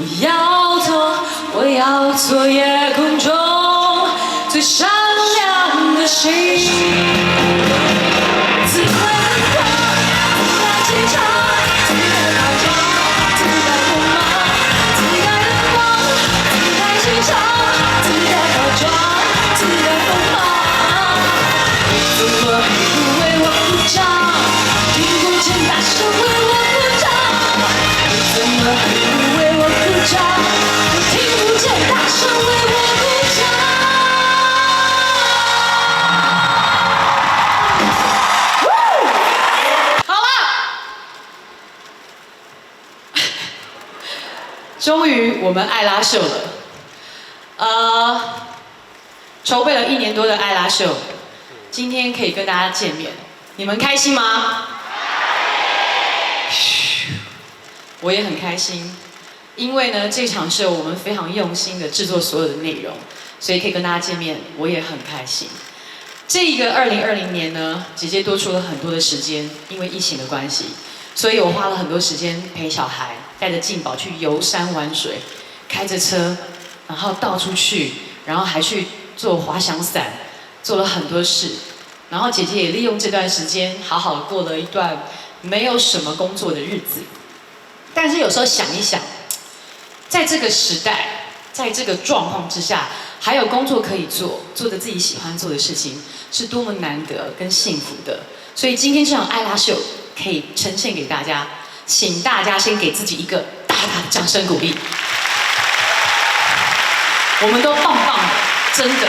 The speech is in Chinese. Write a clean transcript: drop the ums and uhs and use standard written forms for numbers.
不要做，我要做夜空中最闪亮的星。自带灯光，自带气场，自带包装，自带锋芒，自带灯光，自带气场，自带包装，自带锋芒。怎么还不为我鼓掌？听不见大声为我鼓掌。怎么还不为我鼓掌？我听不见大声为我鼓掌。好了，终于我们艾拉秀了。筹备了1年多的艾拉秀，今天可以跟大家见面，你们开心吗？我也很开心，因为呢这场秀我们非常用心的制作所有的内容，所以可以跟大家见面，我也很开心。这个2020年呢，姐姐多出了很多的时间，因为疫情的关系，所以我花了很多时间陪小孩，带着静宝去游山玩水，开着车，然后到处去，然后还去做滑翔伞，做了很多事。然后姐姐也利用这段时间，好好的过了一段没有什么工作的日子。但是有时候想一想，在这个时代，在这个状况之下，还有工作可以做，做着自己喜欢做的事情，是多么难得跟幸福的。所以今天这场艾拉秀可以呈现给大家，请大家先给自己一个大大的掌声鼓励。我们都棒棒的，真的。